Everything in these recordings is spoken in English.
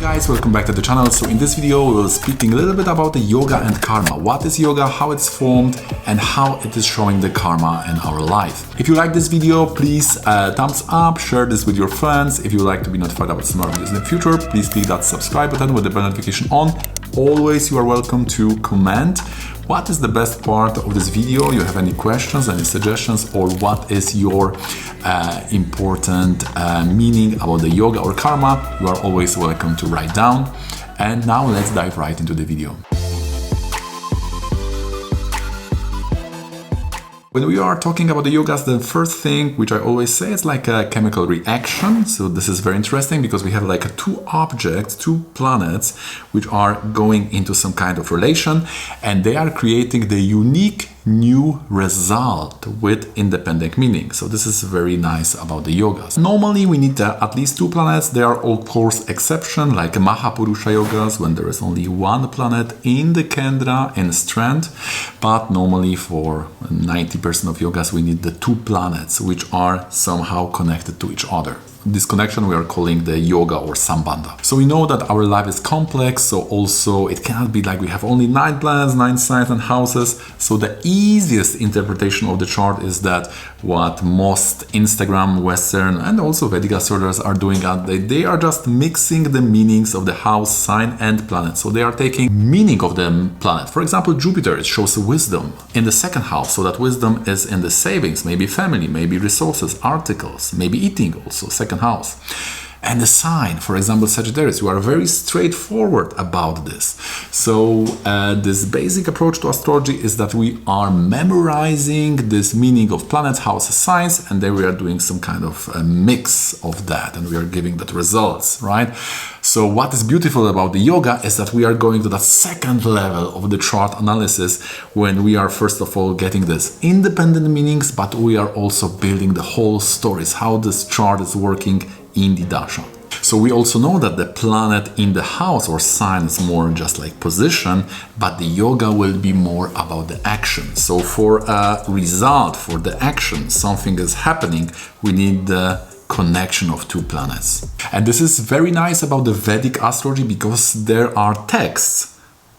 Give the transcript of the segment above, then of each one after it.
Guys, welcome back to the channel. So in this video we will speaking a little bit about the yoga and karma. What is yoga, how it's formed, and how it is showing the karma in our life. If you like this video, please thumbs up, share this with your friends. If you would like to be notified about similar videos in the future, please click that subscribe button with the bell notification on. Always you are welcome to comment what is the best part of this video. You have any questions, any suggestions, or what is your important meaning about the yoga or karma? You are always welcome to write down. And now let's dive right into the video. When we are talking about the yogas, the first thing which I always say is like a chemical reaction. So this is very interesting because we have like two objects, two planets, which are going into some kind of relation, and they are creating the unique new result with independent meaning. So this is very nice about the yogas. Normally we need at least two planets. There are of course exceptions like Mahapurusha yogas when there is only one planet in the Kendra in strand, but normally for 90% of yogas we need the two planets which are somehow connected to each other. This connection we are calling the yoga or sambandha. So we know that our life is complex, so also it cannot be like we have only 9 planets, 9 signs and houses. So the easiest interpretation of the chart is that what most Instagram, Western and also Vedic astrologers are doing, they are just mixing the meanings of the house, sign and planet. So they are taking meaning of the planet. For example, Jupiter, it shows wisdom in the second house, so that wisdom is in the savings, maybe family, maybe resources, articles, maybe eating also, second house. And the sign, for example, Sagittarius, you are very straightforward about this. So this basic approach to astrology is that we are memorizing this meaning of planets, houses, signs, and then we are doing some kind of a mix of that, and we are giving that results, right? So what is beautiful about the yoga is that we are going to the second level of the chart analysis when we are first of all getting this independent meanings, but we are also building the whole stories, how this chart is working in the dasha. So we also know that the planet in the house or sign is more just like position, but the yoga will be more about the action. So for a result, for the action, something is happening, we need the connection of two planets. And this is very nice about the Vedic astrology because there are texts,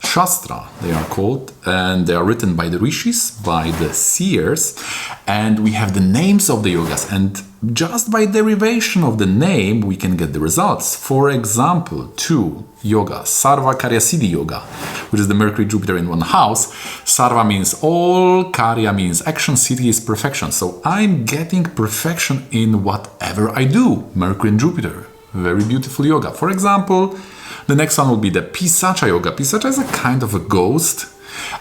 Shastra they are called, and they are written by the rishis, by the seers, and we have the names of the yogas, and just by derivation of the name we can get the results. For example, two yogas, Sarva Karya Siddhi Yoga, which is the Mercury Jupiter in one house. Sarva means all, Karya means action, Siddhi is perfection. So I'm getting perfection in whatever I do. Mercury and Jupiter, very beautiful yoga. For example, the next one will be the Pisacha Yoga. Pisacha is a kind of a ghost,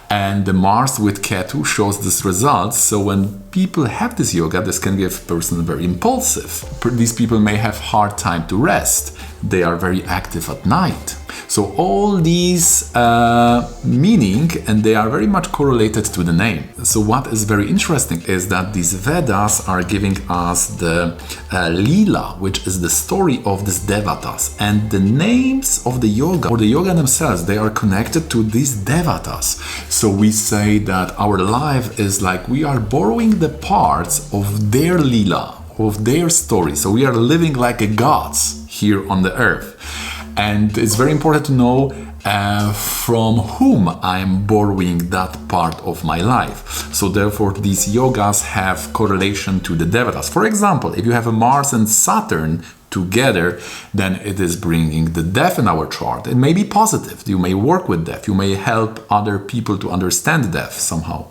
and the Mars with Ketu shows this result. So when people have this yoga, this can give a person very impulsive. These people may have hard time to rest. They are very active at night. So all these meaning, and they are very much correlated to the name. So what is very interesting is that these Vedas are giving us the Lila, which is the story of these Devatas. And the names of the yoga, or the yoga themselves, they are connected to these Devatas. So we say that our life is like we are borrowing the parts of their Lila, of their story. So we are living like a gods here on the earth. And it's very important to know from whom I'm borrowing that part of my life. So therefore these yogas have correlation to the Devatas. For example, if you have a Mars and Saturn together, then it is bringing the death in our chart. It may be positive. You may work with death. You may help other people to understand death somehow.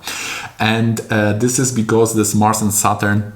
And this is because this Mars and Saturn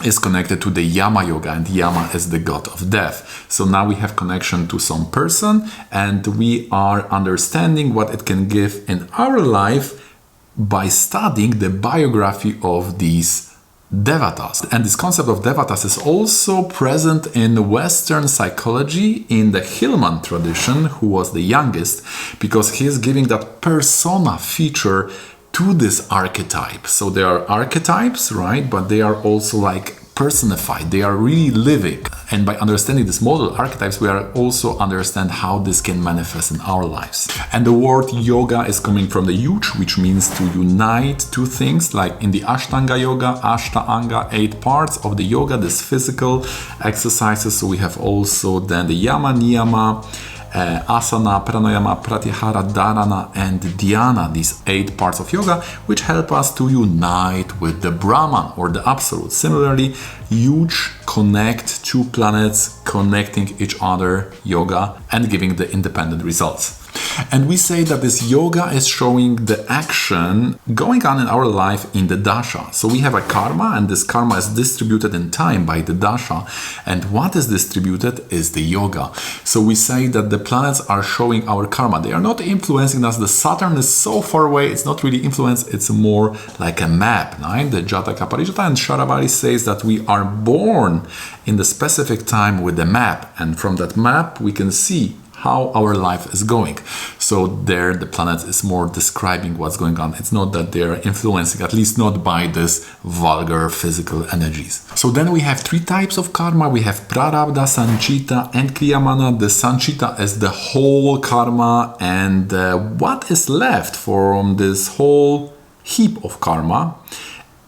is connected to the Yama yoga, and Yama is the god of death. So now we have connection to some person, and we are understanding what it can give in our life by studying the biography of these Devatas. And this concept of Devatas is also present in Western psychology in the Hillman tradition, who was the youngest, because he is giving that persona feature to this archetype. So there are archetypes, right? But they are also like personified. They are really living. And by understanding this model archetypes, we are also understand how this can manifest in our lives. And the word yoga is coming from the yuj, which means to unite two things, like in the Ashtanga yoga, Ashtanga, 8 parts of the yoga, this physical exercises. So we have also then the yama, niyama, asana, pranayama, pratyahara, dharana, and dhyana, these 8 parts of yoga, which help us to unite with the Brahman or the Absolute. Similarly, huge connect 2 planets connecting each other yoga and giving the independent results. And we say that this yoga is showing the action going on in our life in the dasha. So we have a karma, and this karma is distributed in time by the dasha. And what is distributed is the yoga. So we say that the planets are showing our karma. They are not influencing us. The Saturn is so far away, it's not really influence, it's more like a map. Right? The Jataka Parijata and Sharavari says that we are born in the specific time with the map. And from that map, we can see how our life is going. So there the planet is more describing what's going on. It's not that they're influencing, at least not by this vulgar physical energies. So then we have 3 types of karma. We have prarabdha, sanchita, and kriyamana. The sanchita is the whole karma, and what is left from this whole heap of karma,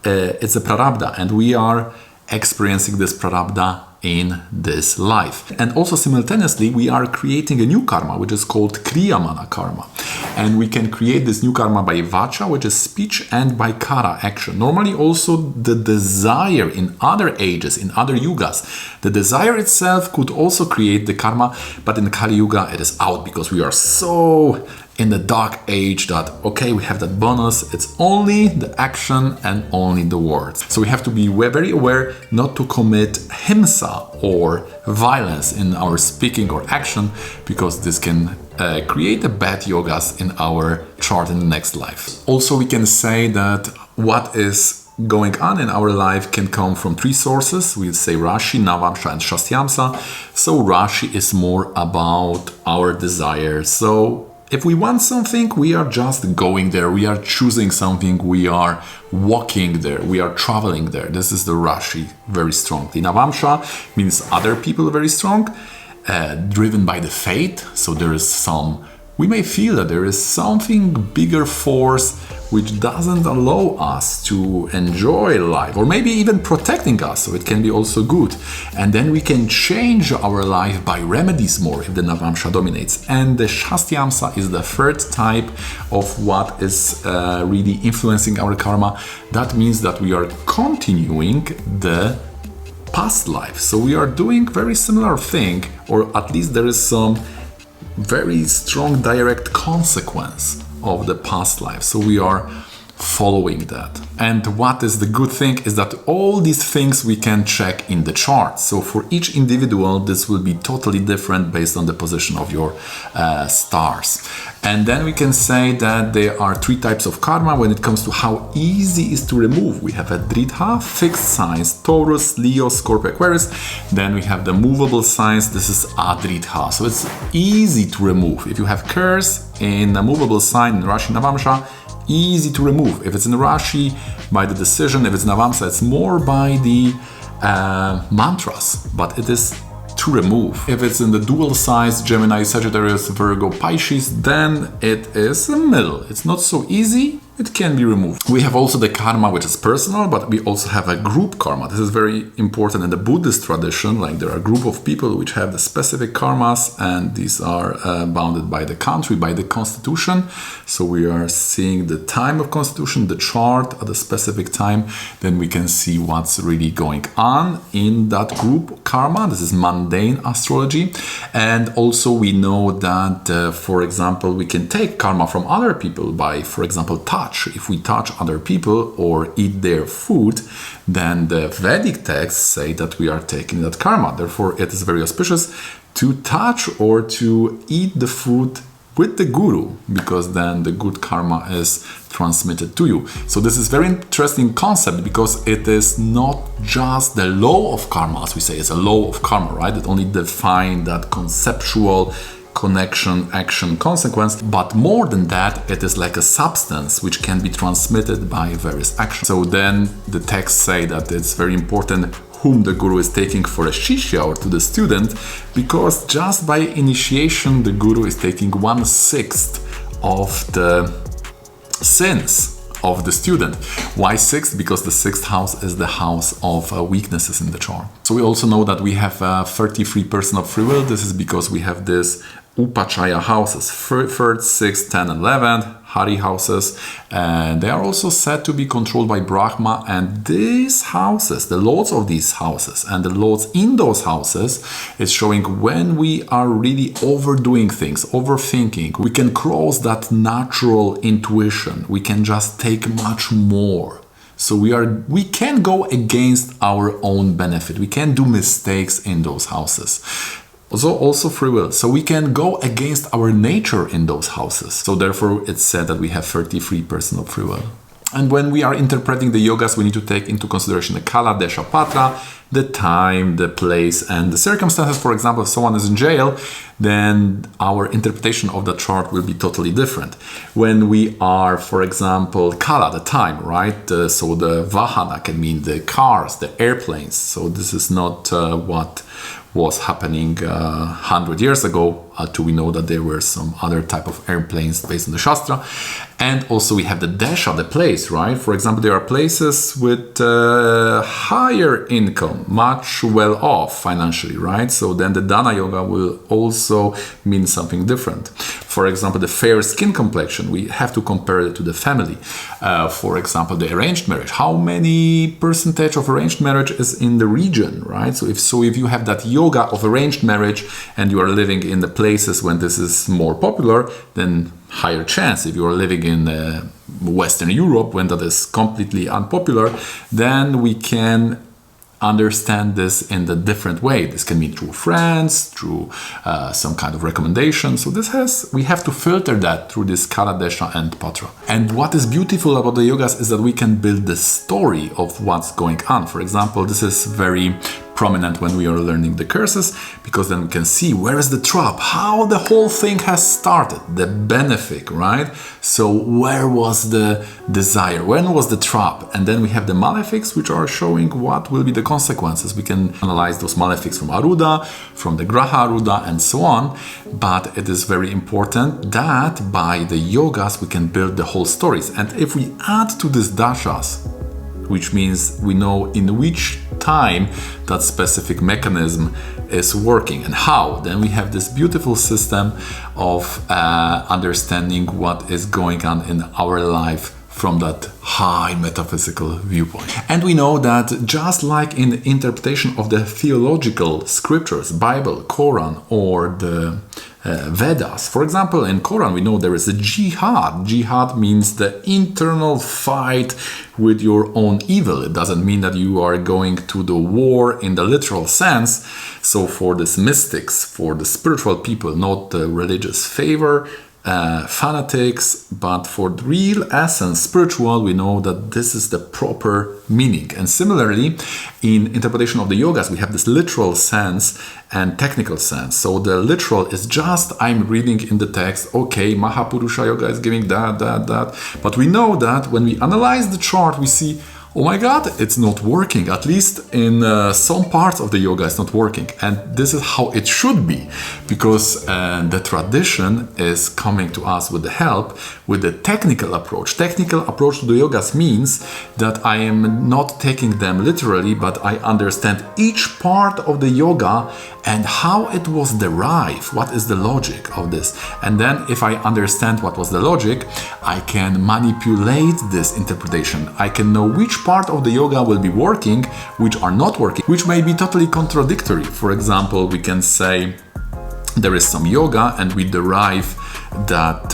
it's a prarabdha, and we are experiencing this prarabdha in this life. And also simultaneously we are creating a new karma, which is called kriyamana karma. And we can create this new karma by vacha, which is speech, and by kara, action. Normally also the desire in other ages, in other yugas, the desire itself could also create the karma, but in Kali Yuga it is out because we are so in the dark age that, okay, we have that bonus, it's only the action and only the words. So we have to be very aware not to commit himsa or violence in our speaking or action, because this can create a bad yogas in our chart in the next life. Also, we can say that what is going on in our life can come from 3 sources. We'll say Rashi, Navamsha, and Shastyamsa. So Rashi is more about our desires. So if we want something, we are just going there. We are choosing something. We are walking there. We are traveling there. This is the Rashi very strong. The Navamsha means other people very strong, driven by the fate. So there is some, we may feel that there is something bigger force which doesn't allow us to enjoy life, or maybe even protecting us, so it can be also good. And then we can change our life by remedies more if the Navamsha dominates. And the Shastyamsa is the 3rd type of what is really influencing our karma. That means that we are continuing the past life. So we are doing very similar thing, or at least there is some very strong direct consequence of the past life. So we are following that. And what is the good thing is that all these things we can check in the chart. So for each individual, this will be totally different based on the position of your stars. And then we can say that there are 3 types of karma when it comes to how easy it is to remove. We have a Dritha, fixed signs, Taurus, Leo, Scorpio, Aquarius. Then we have the movable signs. This is Adritha. So it's easy to remove. If you have curse in a movable sign in Rashi Navamsha, easy to remove. If it's in Rashi, by the decision. If it's Navamsa, it's more by the mantras, but it is to remove. If it's in the dual signs, Gemini, Sagittarius, Virgo, Pisces, then it is a middle. It's not so easy. It can be removed. We have also the karma, which is personal, but we also have a group karma. This is very important in the Buddhist tradition. Like there are a group of people which have the specific karmas, and these are bounded by the country, by the constitution. So we are seeing the time of constitution, the chart at a specific time. Then we can see what's really going on in that group karma. This is mundane astrology. And also we know that, for example, we can take karma from other people by, for example, touch. If we touch other people or eat their food, then the Vedic texts say that we are taking that karma. Therefore, it is very auspicious to touch or to eat the food with the guru, because then the good karma is transmitted to you. So this is very interesting concept, because it is not just the law of karma, as we say, it's a law of karma, right? It only defines that conceptual connection, action, consequence, but more than that, it is like a substance which can be transmitted by various actions. So then the texts say that it's very important whom the guru is taking for a shishya or to the student, because just by initiation the guru is taking 1/6 of the sins of the student. Why 6th? Because the 6th house is the house of weaknesses in the chart. So we also know that we have 33% of free will. This is because we have this Upachaya houses, 3rd, 6th, 10, 11, Hari houses, and they are also said to be controlled by Brahma. And these houses, the lords of these houses and the lords in those houses is showing when we are really overdoing things, overthinking, we can cross that natural intuition, we can just take much more. So we can go against our own benefit, we can do mistakes in those houses. Also free will. So we can go against our nature in those houses. So therefore it's said that we have 33% of free will. And when we are interpreting the yogas, we need to take into consideration the kala, desha, patra, the time, the place, and the circumstances. For example, if someone is in jail, then our interpretation of the chart will be totally different. When we are, for example, kala, the time, right? So the vahana can mean the cars, the airplanes. So this is not what was happening 100 years ago. We know that there were some other type of airplanes based on the Shastra. And also we have the desha, the place, right? For example, there are places with higher income, much well off financially, right? So then the Dana Yoga will also mean something different. For example, the fair skin complexion, we have to compare it to the family. For example, the arranged marriage, how many percentage of arranged marriage is in the region, right? So if you have that yoga of arranged marriage and you are living in the places when this is more popular, then higher chance. If you are living in Western Europe when that is completely unpopular, then we can understand this in a different way. This can be through friends, through some kind of recommendation. So we have to filter that through this Kala, Desha and Patra. And what is beautiful about the yogas is that we can build the story of what's going on. For example, this is very prominent when we are learning the curses, because then we can see where is the trap, how the whole thing has started, the benefic, right? So where was the desire, when was the trap? And then we have the malefics, which are showing what will be the consequences. We can analyze those malefics from Aruda, from the Graha Aruda, and so on. But it is very important that by the yogas we can build the whole stories. And if we add to this dashas, which means we know in which time that specific mechanism is working and how, then we have this beautiful system of understanding what is going on in our life from that high metaphysical viewpoint. And we know that just like in the interpretation of the theological scriptures, Bible, Quran, or the Vedas. For example, in Quran we know there is a jihad. Jihad means the internal fight with your own evil. It doesn't mean that you are going to the war in the literal sense. So for these mystics, for the spiritual people, not the religious favor, fanatics, but for the real essence, spiritual, we know that this is the proper meaning. And similarly, in interpretation of the yogas, we have this literal sense and technical sense. So the literal is just, I'm reading in the text, okay, Mahapurusha Yoga is giving that. But we know that when we analyze the chart, we see, oh my God, it's not working. At least in some parts of the yoga, it's not working. And this is how it should be, because the tradition is coming to us with the help, with the technical approach. Technical approach to the yogas means that I am not taking them literally, but I understand each part of the yoga and how it was derived, what is the logic of this. And then if I understand what was the logic, I can manipulate this interpretation. I can know which part of the yoga will be working, which are not working, which may be totally contradictory. For example, we can say there is some yoga and we derive that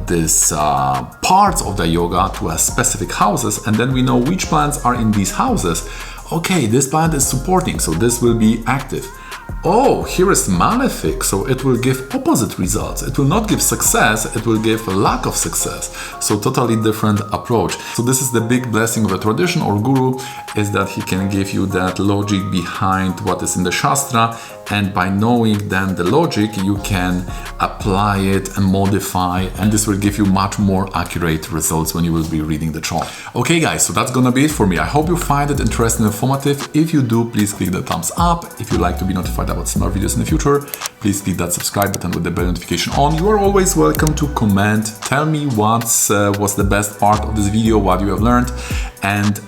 this parts of the yoga to a specific houses, and then we know which planets are in these houses. Okay, this planet is supporting, so this will be active. Oh, here is malefic, so it will give opposite results. It will not give success, it will give a lack of success. So totally different approach. So this is the big blessing of a tradition or guru, is that he can give you that logic behind what is in the Shastra, and by knowing then the logic, you can apply it and modify, and this will give you much more accurate results when you will be reading the chart. Okay guys, so that's gonna be it for me. I hope you find it interesting and informative. If you do, please click the thumbs up. If you like to be notified about similar videos in the future, please click that subscribe button with the bell notification on. You are always welcome to comment. Tell me what was the best part of this video, what you have learned, and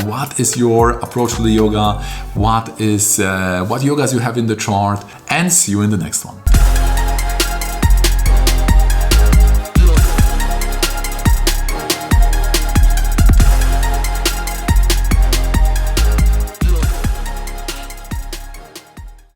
what is your approach to the yoga, what yogas you have in the chart, and see you in the next one.